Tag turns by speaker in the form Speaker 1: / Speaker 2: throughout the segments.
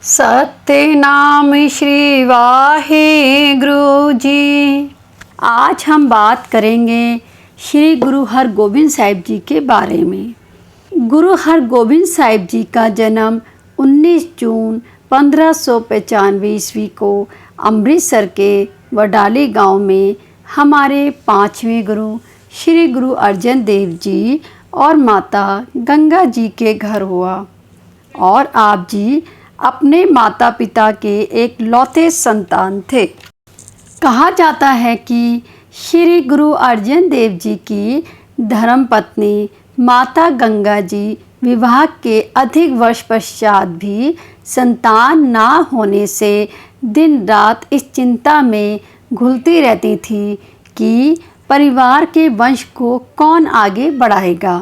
Speaker 1: सत्यनाम श्री वाहेगुरु जी। आज हम बात करेंगे श्री गुरु हरगोबिंद साहिब जी के बारे में। गुरु हरगोबिंद साहिब जी का जन्म 19 जून 1595 ईस्वी को अमृतसर के वडाली गांव में हमारे 5वें गुरु श्री गुरु अर्जन देव जी और माता गंगा जी के घर हुआ। और आप जी अपने माता पिता के एक लौते संतान थे। कहा जाता है कि श्री गुरु अर्जन देव जी की धर्मपत्नी माता गंगा जी विवाह के अधिक वर्ष पश्चात भी संतान ना होने से दिन रात इस चिंता में घुलती रहती थी कि परिवार के वंश को कौन आगे बढ़ाएगा।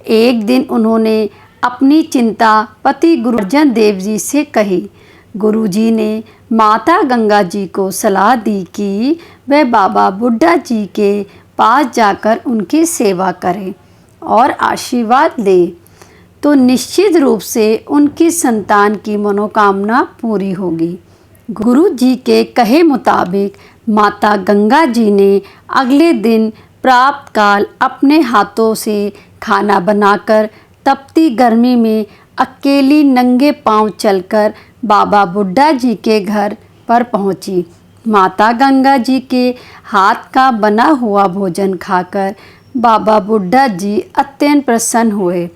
Speaker 1: एक दिन उन्होंने अपनी चिंता पति गुरु अर्जन देव जी से कही। गुरुजी ने माता गंगा जी को सलाह दी कि वह बाबा बुड्ढा जी के पास जाकर उनकी सेवा करें और आशीर्वाद ले तो निश्चित रूप से उनकी संतान की मनोकामना पूरी होगी। गुरु जी के कहे मुताबिक माता गंगा जी ने अगले दिन प्रातःकाल अपने हाथों से खाना बनाकर तपती गर्मी में अकेली नंगे पांव चलकर बाबा बुड्ढा जी के घर पर पहुंची। माता गंगा जी के हाथ का बना हुआ भोजन खाकर बाबा बुड्ढा जी अत्यंत प्रसन्न हुए।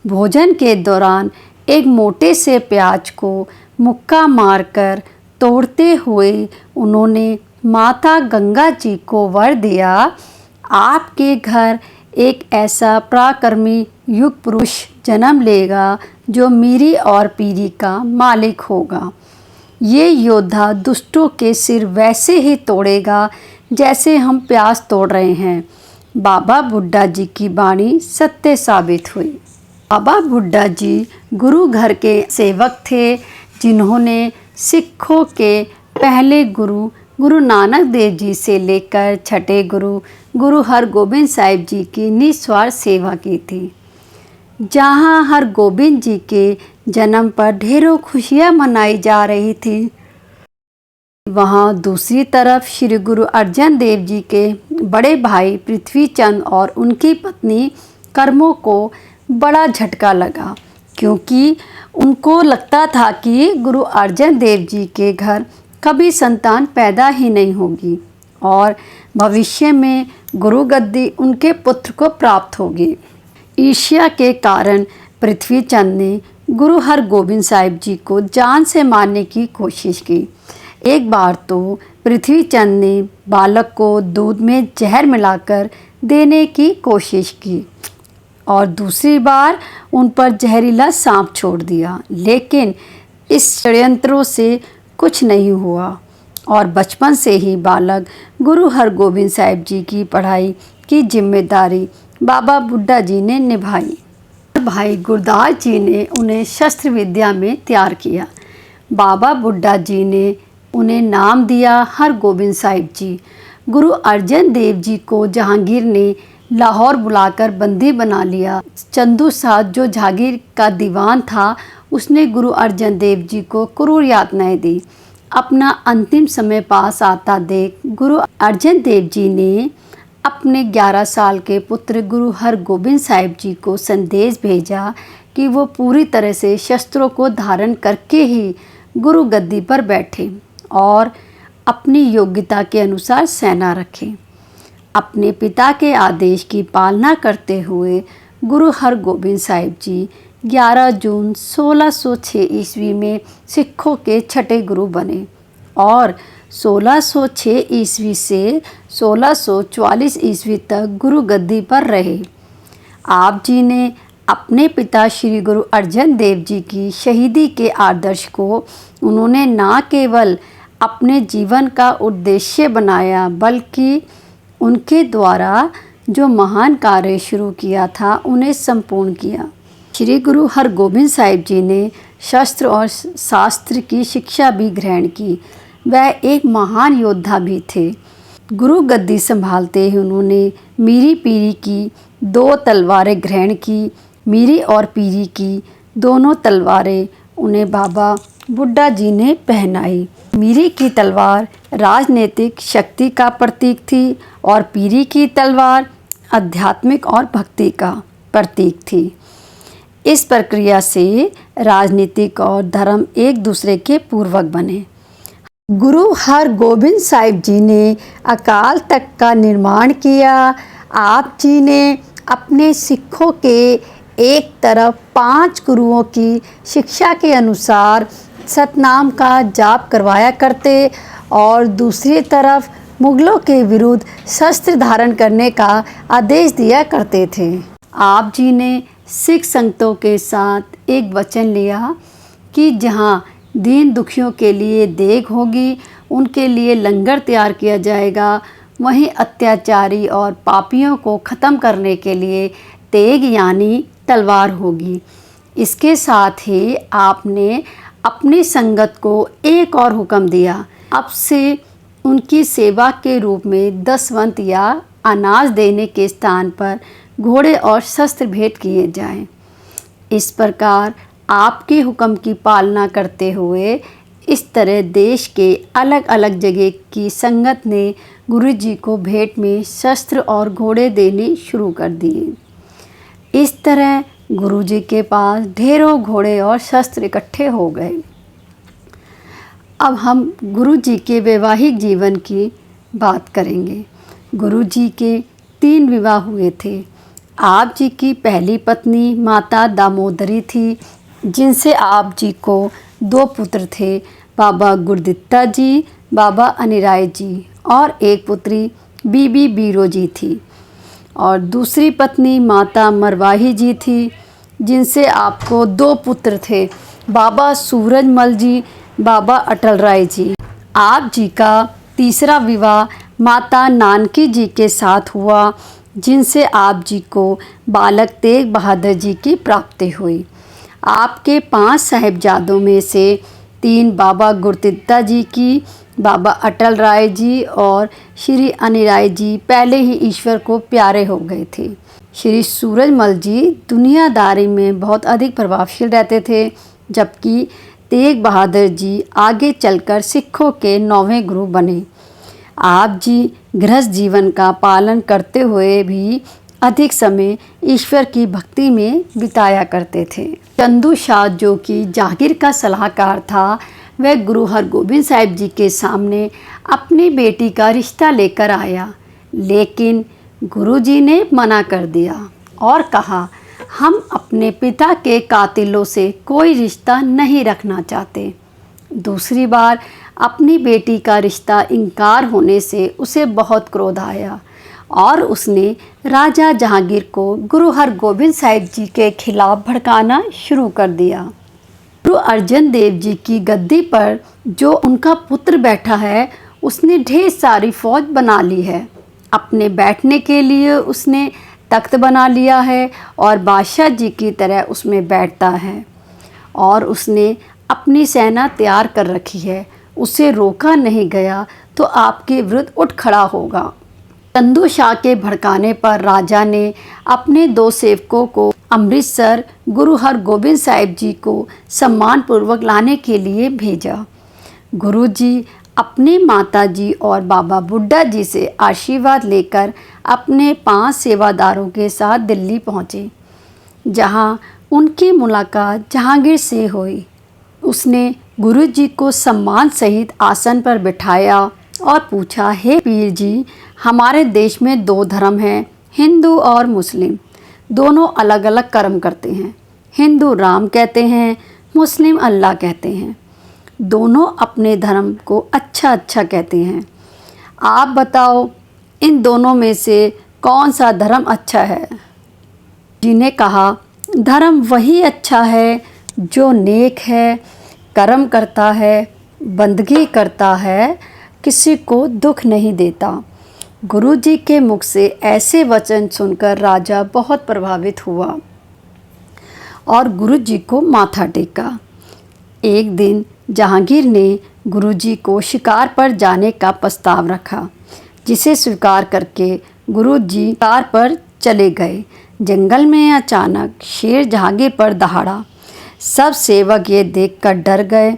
Speaker 1: भोजन के दौरान एक मोटे से प्याज को मुक्का मारकर तोड़ते हुए उन्होंने माता गंगा जी को वर दिया, आपके घर एक ऐसा पराक्रमी युग पुरुष जन्म लेगा जो मीरी और पीरी का मालिक होगा। ये योद्धा दुष्टों के सिर वैसे ही तोड़ेगा जैसे हम प्याज तोड़ रहे हैं। बाबा बुड्ढा जी की वाणी सत्य साबित हुई। बाबा बुड्ढा जी गुरु घर के सेवक थे जिन्होंने सिखों के पहले गुरु गुरु नानक देव जी से लेकर छठे गुरु गुरु हरगोबिंद साहिब जी की निस्वार्थ सेवा की थी। जहाँ हरगोबिंद जी के जन्म पर ढेरों खुशियाँ मनाई जा रही थी, वहाँ दूसरी तरफ श्री गुरु अर्जन देव जी के बड़े भाई पृथ्वी चंद और उनकी पत्नी कर्मों को बड़ा झटका लगा, क्योंकि उनको लगता था कि गुरु अर्जन देव जी के घर कभी संतान पैदा ही नहीं होगी और भविष्य में गुरु गद्दी उनके पुत्र को प्राप्त होगी। ईर्ष्या के कारण पृथ्वी चंद ने गुरु हरगोबिंद साहिब जी को जान से मारने की कोशिश की। एक बार तो पृथ्वी चंद ने बालक को दूध में जहर मिलाकर देने की कोशिश की और दूसरी बार उन पर जहरीला सांप छोड़ दिया, लेकिन इस षड्यंत्रों से कुछ नहीं हुआ और बचपन से ही बालक गुरु हरगोबिंद साहिब जी की पढ़ाई की जिम्मेदारी बाबा बुड्ढा जी ने निभाई। भाई गुरदास जी ने उन्हें शस्त्र विद्या में तैयार किया। बाबा बुड्ढा जी ने उन्हें नाम दिया हरगोबिंद साहिब जी। गुरु अर्जन देव जी को जहांगीर ने लाहौर बुलाकर बंदी बना लिया। चंदू साहब जो जहांगीर का दीवान था, उसने गुरु अर्जन देव जी को क्रूर यातनाएं दी। अपना अंतिम समय पास आता देख गुरु अर्जन देव जी ने अपने 11 साल के पुत्र गुरु हरगोबिंद साहिब जी को संदेश भेजा कि वो पूरी तरह से शस्त्रों को धारण करके ही गुरु गद्दी पर बैठे और अपनी योग्यता के अनुसार सेना रखें। अपने पिता के आदेश की पालना करते हुए गुरु हरगोबिंद साहिब जी 11 जून 1606 ईस्वी में सिखों के छठे गुरु बने और 1606 ईस्वी से 1644 ईस्वी तक गुरु गद्दी पर रहे। आप जी ने अपने पिता श्री गुरु अर्जन देव जी की शहीदी के आदर्श को उन्होंने न केवल अपने जीवन का उद्देश्य बनाया, बल्कि उनके द्वारा जो महान कार्य शुरू किया था उन्हें संपूर्ण किया। श्री गुरु हरगोबिंद साहिब जी ने शस्त्र और शास्त्र की शिक्षा भी ग्रहण की। वह एक महान योद्धा भी थे। गुरु गद्दी संभालते ही उन्होंने मीरी पीरी की 2 तलवारें ग्रहण की। मीरी और पीरी की दोनों तलवारें उन्हें बाबा बुड्ढा जी ने पहनाई। मीरी की तलवार राजनीतिक शक्ति का प्रतीक थी और पीरी की तलवार आध्यात्मिक और भक्ति का प्रतीक थी। इस प्रक्रिया से राजनीतिक और धर्म एक दूसरे के पूरक बने। गुरु हरगोबिंद साहिब जी ने अकाल तख्त का निर्माण किया। आप जी ने अपने सिखों के एक तरफ 5 गुरुओं की शिक्षा के अनुसार सतनाम का जाप करवाया करते और दूसरी तरफ मुगलों के विरुद्ध शस्त्र धारण करने का आदेश दिया करते थे। आप जी ने सिख संगतों के साथ एक वचन लिया कि जहाँ दीन दुखियों के लिए देग होगी, उनके लिए लंगर तैयार किया जाएगा, वहीं अत्याचारी और पापियों को ख़त्म करने के लिए तेग यानी तलवार होगी। इसके साथ ही आपने अपनी संगत को एक और हुक्म दिया, अब से उनकी सेवा के रूप में दसवंत या अनाज देने के स्थान पर घोड़े और शस्त्र भेंट किए जाएं। इस प्रकार आपके हुक्म की पालना करते हुए इस तरह देश के अलग अलग जगह की संगत ने गुरु जी को भेंट में शस्त्र और घोड़े देने शुरू कर दिए। इस तरह गुरु जी के पास ढेरों घोड़े और शस्त्र इकट्ठे हो गए। अब हम गुरु जी के वैवाहिक जीवन की बात करेंगे। गुरु जी के 3 विवाह हुए थे। आप जी की पहली पत्नी माता दामोदरी थी, जिनसे आप जी को 2 पुत्र थे, बाबा गुरदित्ता जी, बाबा अनिराय जी, और एक पुत्री बीबी बीरो जी थी। और दूसरी पत्नी माता मरवाही जी थी, जिनसे आपको 2 पुत्र थे, बाबा सूरजमल जी, बाबा अटल राय जी। आप जी का तीसरा विवाह माता नानकी जी के साथ हुआ, जिनसे आप जी को बालक तेग बहादुर जी की प्राप्ति हुई। आपके 5 साहिबजादों में से 3 बाबा गुरदित्ता जी की, बाबा अटल राय जी और श्री अनिराय जी पहले ही ईश्वर को प्यारे हो गए थे। श्री सूरजमल जी दुनियादारी में बहुत अधिक प्रभावशील रहते थे, जबकि तेग बहादुर जी आगे चलकर सिखों के 9वें गुरु बने। आप जी गृहस्थ जीवन का पालन करते हुए भी अधिक समय ईश्वर की भक्ति में बिताया करते थे। चंदू शाह, जो कि जहांगीर का सलाहकार था, वह गुरु हरगोबिंद साहिब जी के सामने अपनी बेटी का रिश्ता लेकर आया, लेकिन गुरु जी ने मना कर दिया और कहा, हम अपने पिता के कातिलों से कोई रिश्ता नहीं रखना चाहते। दूसरी बार अपनी बेटी का रिश्ता इनकार होने से उसे बहुत क्रोध आया और उसने राजा जहांगीर को गुरु हरगोबिंद साहिब जी के खिलाफ भड़काना शुरू कर दिया। गुरु अर्जन देव जी की गद्दी पर जो उनका पुत्र बैठा है, उसने ढेर सारी फौज बना ली है। अपने बैठने के लिए उसने तख्त बना लिया है और बादशाह जी की तरह उसमें बैठता है, और उसने अपनी सेना तैयार कर रखी है। उसे रोका नहीं गया तो आपके विरुद्ध उठ खड़ा होगा। चंदू शाह के भड़काने पर राजा ने अपने 2 सेवकों को अमृतसर गुरु हरगोबिंद साहिब जी को सम्मानपूर्वक लाने के लिए भेजा। गुरु जी अपने माता जी और बाबा बुड्ढा जी से आशीर्वाद लेकर अपने 5 सेवादारों के साथ दिल्ली पहुँचे, जहाँ उनकी मुलाकात जहांगीर से हुई। उसने गुरु जी को सम्मान सहित आसन पर बिठाया और पूछा, हे पीर जी, हमारे देश में 2 धर्म हैं, हिंदू और मुस्लिम। दोनों अलग अलग कर्म करते हैं। हिंदू राम कहते हैं, मुस्लिम अल्लाह कहते हैं। दोनों अपने धर्म को अच्छा अच्छा कहते हैं। आप बताओ, इन दोनों में से कौन सा धर्म अच्छा है? जी ने कहा, धर्म वही अच्छा है जो नेक है, कर्म करता है, बंदगी करता है, किसी को दुख नहीं देता। गुरु जी के मुख से ऐसे वचन सुनकर राजा बहुत प्रभावित हुआ और गुरु जी को माथा टेका। एक दिन जहांगीर ने गुरु जी को शिकार पर जाने का प्रस्ताव रखा, जिसे स्वीकार करके गुरु जी शिकार पर चले गए। जंगल में अचानक शेर जहांगीर पर दहाड़ा। सब सेवक ये देखकर डर गए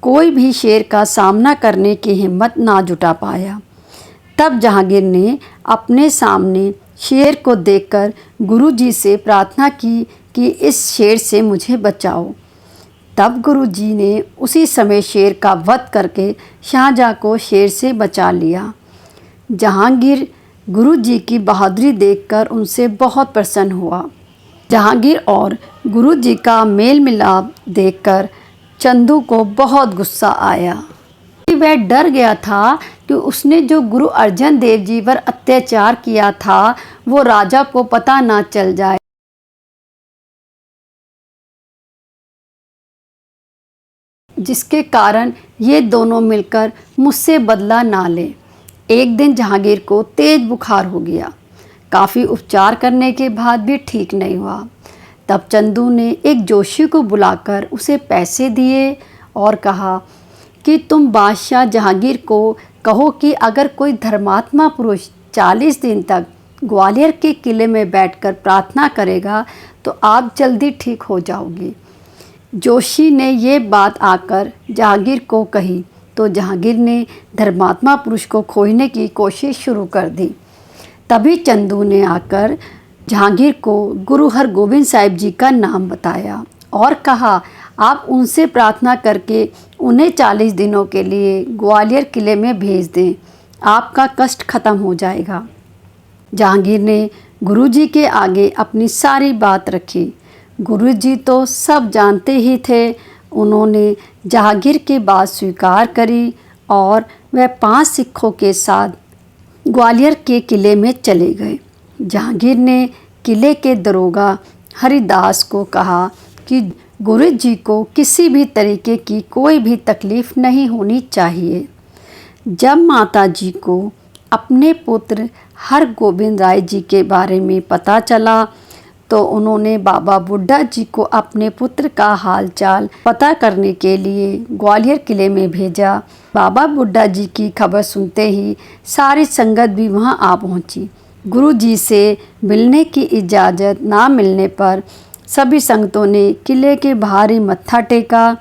Speaker 1: कोई भी शेर का सामना करने की हिम्मत ना जुटा पाया। तब जहांगीर ने अपने सामने शेर को देखकर गुरुजी से प्रार्थना की कि इस शेर से मुझे बचाओ। तब गुरुजी ने उसी समय शेर का वध करके शाहजहाँ को शेर से बचा लिया। जहांगीर गुरुजी की बहादुरी देखकर उनसे बहुत प्रसन्न हुआ। जहांगीर और गुरुजी का मेल मिलाप देखकर चंदू को बहुत गुस्सा आया। वह डर गया था कि उसने जो गुरु अर्जन देव जी पर अत्याचार किया था वो राजा को पता ना चल जाए, जिसके कारण ये दोनों मिलकर मुझसे बदला ना ले। एक दिन जहांगीर को तेज बुखार हो गया। काफ़ी उपचार करने के बाद भी ठीक नहीं हुआ। तब चंदू ने एक जोशी को बुलाकर उसे पैसे दिए और कहा कि तुम बादशाह जहांगीर को कहो कि अगर कोई धर्मात्मा पुरुष 40 दिन तक ग्वालियर के किले में बैठकर प्रार्थना करेगा तो आप जल्दी ठीक हो जाओगी। जोशी ने ये बात आकर जहांगीर को कही तो जहांगीर ने धर्मात्मा पुरुष को खोजने की कोशिश शुरू कर दी। तभी चंदू ने आकर जहांगीर को गुरु हरगोबिंद साहिब जी का नाम बताया और कहा आप उनसे प्रार्थना करके उन्हें 40 दिनों के लिए ग्वालियर किले में भेज दें, आपका कष्ट खत्म हो जाएगा। जहांगीर ने गुरुजी के आगे अपनी सारी बात रखी। गुरुजी तो सब जानते ही थे। उन्होंने जहांगीर की बात स्वीकार करी और वह 5 सिखों के साथ ग्वालियर के किले में चले गए। जहांगीर ने किले के दरोगा हरिदास को कहा कि गुरुजी को किसी भी तरीके की कोई भी तकलीफ़ नहीं होनी चाहिए। जब माता जी को अपने पुत्र हरगोबिंद राय जी के बारे में पता चला तो उन्होंने बाबा बुड्ढा जी को अपने पुत्र का हालचाल पता करने के लिए ग्वालियर किले में भेजा। बाबा बुड्ढा जी की खबर सुनते ही सारी संगत भी वहां आ पहुंची। गुरु जी से मिलने की इजाज़त ना मिलने पर सभी संगतों ने किले के बाहर ही मत्था टेका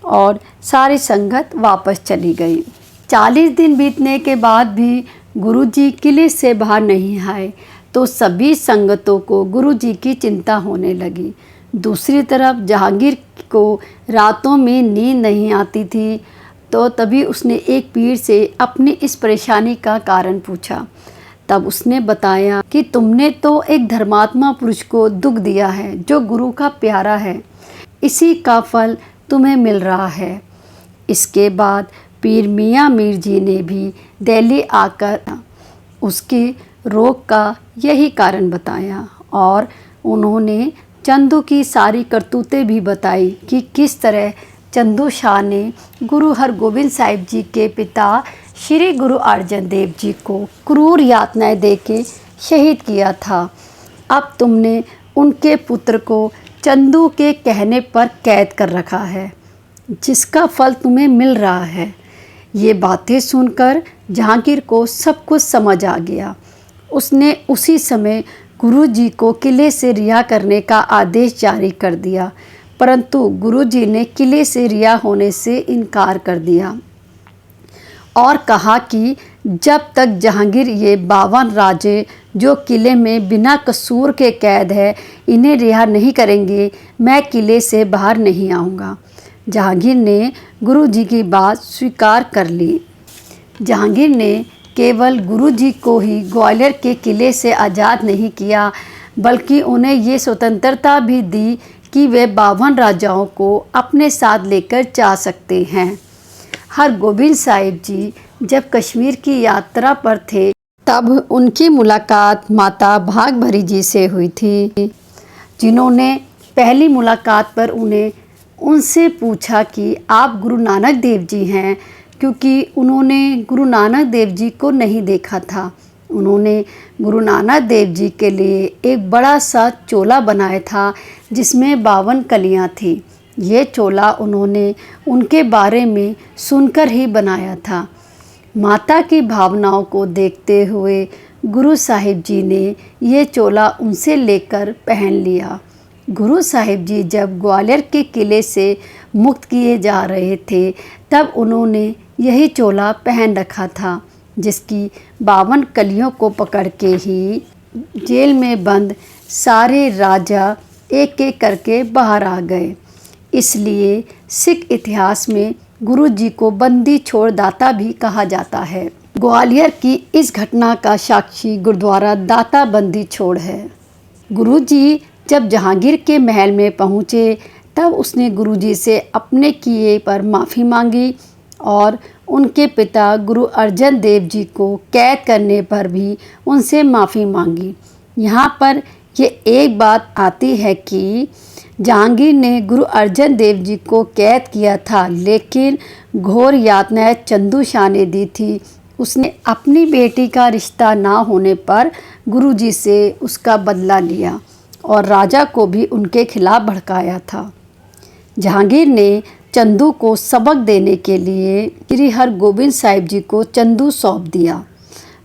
Speaker 1: और सारी संगत वापस चली गई। 40 दिन बीतने के बाद भी गुरुजी किले से बाहर नहीं आए तो सभी संगतों को गुरुजी की चिंता होने लगी। दूसरी तरफ जहांगीर को रातों में नींद नहीं आती थी तो तभी उसने एक पीर से अपनी इस परेशानी का कारण पूछा। तब उसने बताया कि तुमने तो एक धर्मात्मा पुरुष को दुख दिया है जो गुरु का प्यारा है, इसी का फल तुम्हें मिल रहा है। इसके बाद पीर मियाँ मीर जी ने भी दिल्ली आकर उसके रोग का यही कारण बताया और उन्होंने चंदू की सारी करतूतें भी बताई कि किस तरह चंदू शाह ने गुरु हरगोबिंद साहिब जी के पिता श्री गुरु अर्जन देव जी को क्रूर यातनाएं देके शहीद किया था। अब तुमने उनके पुत्र को चंदू के कहने पर कैद कर रखा है, जिसका फल तुम्हें मिल रहा है। ये बातें सुनकर जहांगीर को सब कुछ समझ आ गया। उसने उसी समय गुरुजी को किले से रिहा करने का आदेश जारी कर दिया, परंतु गुरुजी ने किले से रिहा होने से इनकार कर दिया और कहा कि जब तक जहांगीर ये 52 राजे जो किले में बिना कसूर के कैद है इन्हें रिहा नहीं करेंगे, मैं किले से बाहर नहीं आऊँगा। जहांगीर ने गुरुजी की बात स्वीकार कर ली। जहांगीर ने केवल गुरुजी को ही ग्वालियर के किले से आज़ाद नहीं किया, बल्कि उन्हें ये स्वतंत्रता भी दी कि वे 52 राजाओं को अपने साथ लेकर जा सकते हैं। हरगोबिंद साहिब जी जब कश्मीर की यात्रा पर थे तब उनकी मुलाकात माता भागभरी जी से हुई थी, जिन्होंने पहली मुलाकात पर उनसे पूछा कि आप गुरु नानक देव जी हैं, क्योंकि उन्होंने गुरु नानक देव जी को नहीं देखा था। उन्होंने गुरु नानक देव जी के लिए एक बड़ा सा चोला बनाया था जिसमें 52 कलियां थी। ये चोला उन्होंने उनके बारे में सुनकर ही बनाया था। माता की भावनाओं को देखते हुए गुरु साहिब जी ने ये चोला उनसे लेकर पहन लिया। गुरु साहिब जी जब ग्वालियर के किले से मुक्त किए जा रहे थे, तब उन्होंने यही चोला पहन रखा था, जिसकी 52 कलियों को पकड़ के ही जेल में बंद सारे राजा एक एक करके बाहर आ गए। इसलिए सिख इतिहास में गुरु जी को बंदी छोड़ दाता भी कहा जाता है। ग्वालियर की इस घटना का साक्षी गुरुद्वारा दाता बंदी छोड़ है। गुरु जी जब जहांगीर के महल में पहुँचे, तब उसने गुरु जी से अपने किए पर माफ़ी मांगी और उनके पिता गुरु अर्जन देव जी को कैद करने पर भी उनसे माफ़ी मांगी। यहाँ पर ये एक बात आती है कि जहांगीर ने गुरु अर्जन देव जी को कैद किया था, लेकिन घोर यातनाएं चंदू शाह ने दी थी। उसने अपनी बेटी का रिश्ता ना होने पर गुरु जी से उसका बदला लिया और राजा को भी उनके खिलाफ भड़काया था। जहांगीर ने चंदू को सबक देने के लिए श्री हरगोबिंद साहिब जी को चंदू सौंप दिया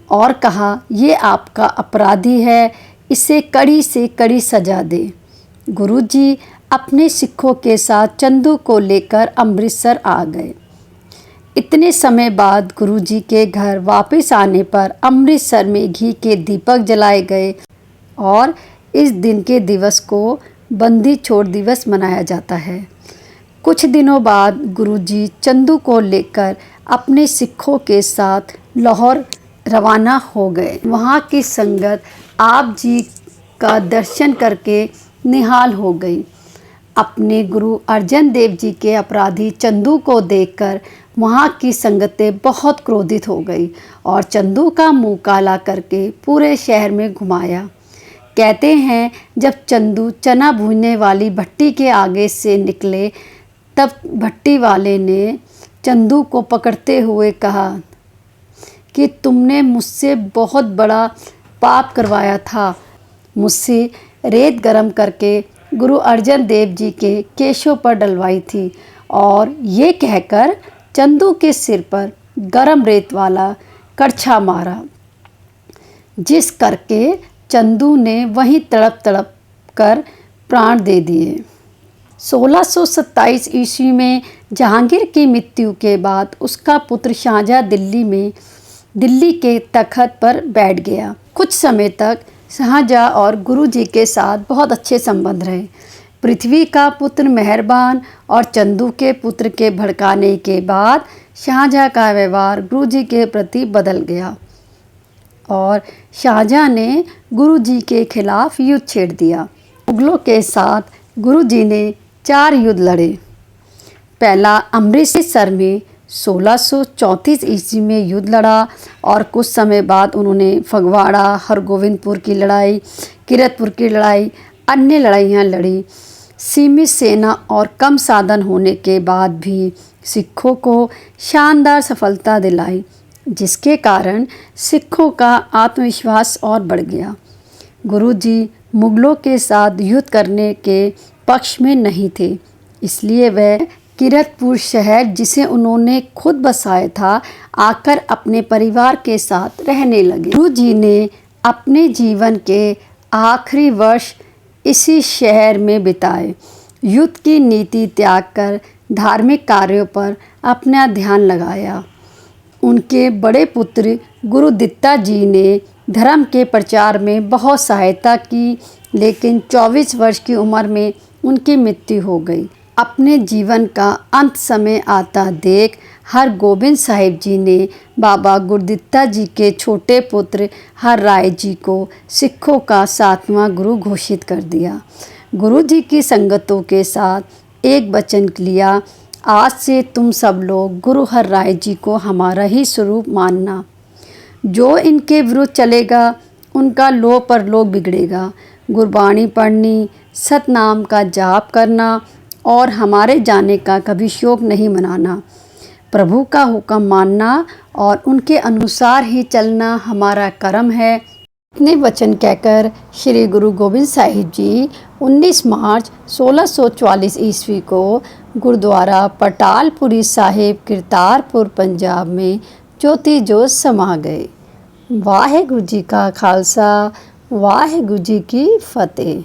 Speaker 1: और कहा, ये आपका अपराधी है, इसे कड़ी से कड़ी सजा दे। गुरुजी अपने सिखों के साथ चंदू को लेकर अमृतसर आ गए। इतने समय बाद गुरुजी के घर वापस आने पर अमृतसर में घी के दीपक जलाए गए और इस दिन के दिवस को बंदी छोड़ दिवस मनाया जाता है। कुछ दिनों बाद गुरुजी चंदू को लेकर अपने सिखों के साथ लाहौर रवाना हो गए। वहाँ की संगत आप जी का दर्शन करके निहाल हो गई। अपने गुरु अर्जन देव जी के अपराधी चंदू को देखकर वहाँ की संगतें बहुत क्रोधित हो गई और चंदू का मुंह काला करके पूरे शहर में घुमाया। कहते हैं जब चंदू चना भूनने वाली भट्टी के आगे से निकले, तब भट्टी वाले ने चंदू को पकड़ते हुए कहा कि तुमने मुझसे बहुत बड़ा पाप करवाया था। मुझसे रेत गरम करके गुरु अर्जन देव जी के केशों पर डलवाई थी और ये कहकर चंदू के सिर पर गरम रेत वाला करछा मारा, जिस करके चंदू ने वहीं तड़प तड़प कर प्राण दे दिए। 1627 ईस्वी में जहांगीर की मृत्यु के बाद उसका पुत्र शाहजहाँ दिल्ली के तख्त पर बैठ गया। कुछ समय तक शाहजहाँ और गुरुजी के साथ बहुत अच्छे संबंध रहे। पृथ्वी का पुत्र मेहरबान और चंदू के पुत्र के भड़काने के बाद शाहजहाँ का व्यवहार गुरुजी के प्रति बदल गया और शाहजहाँ ने गुरुजी के खिलाफ युद्ध छेड़ दिया। मुगलों के साथ गुरुजी ने 4 युद्ध लड़े। पहला अमृतसर में 1634 ईस्वी में युद्ध लड़ा और कुछ समय बाद उन्होंने फगवाड़ा, हरगोविंदपुर की लड़ाई, किरतपुर की लड़ाई, अन्य लड़ाइयाँ लड़ी। सीमित सेना और कम साधन होने के बाद भी सिखों को शानदार सफलता दिलाई, जिसके कारण सिखों का आत्मविश्वास और बढ़ गया। गुरुजी मुगलों के साथ युद्ध करने के पक्ष में नहीं थे, इसलिए वह किरतपुर शहर, जिसे उन्होंने खुद बसाया था, आकर अपने परिवार के साथ रहने लगे। गुरुजी ने अपने जीवन के आखिरी वर्ष इसी शहर में बिताए। युद्ध की नीति त्याग कर धार्मिक कार्यों पर अपना ध्यान लगाया। उनके बड़े पुत्र गुरुदित्ता जी ने धर्म के प्रचार में बहुत सहायता की, लेकिन 24 वर्ष की उम्र में उनकी मृत्यु हो गई। अपने जीवन का अंत समय आता देख हरगोबिंद साहिब जी ने बाबा गुरुदित्ता जी के छोटे पुत्र हर राय जी को सिखों का 7वां गुरु घोषित कर दिया। गुरु जी की संगतों के साथ एक वचन लिया, आज से तुम सब लोग गुरु हर राय जी को हमारा ही स्वरूप मानना। जो इनके विरुद्ध चलेगा उनका लोह परलोक बिगड़ेगा। गुरबाणी पढ़नी, सतनाम का जाप करना और हमारे जाने का कभी शोक नहीं मनाना। प्रभु का हुक्म मानना और उनके अनुसार ही चलना हमारा कर्म है। इतने वचन कहकर श्री गुरु गोबिंद साहिब जी 19 मार्च 1644 ईस्वी को गुरुद्वारा पटालपुरी साहिब, करतारपुर, पंजाब में ज्योति जोत समा गए। वाहेगुरु जी का खालसा, वाहेगुरु जी की फतेह।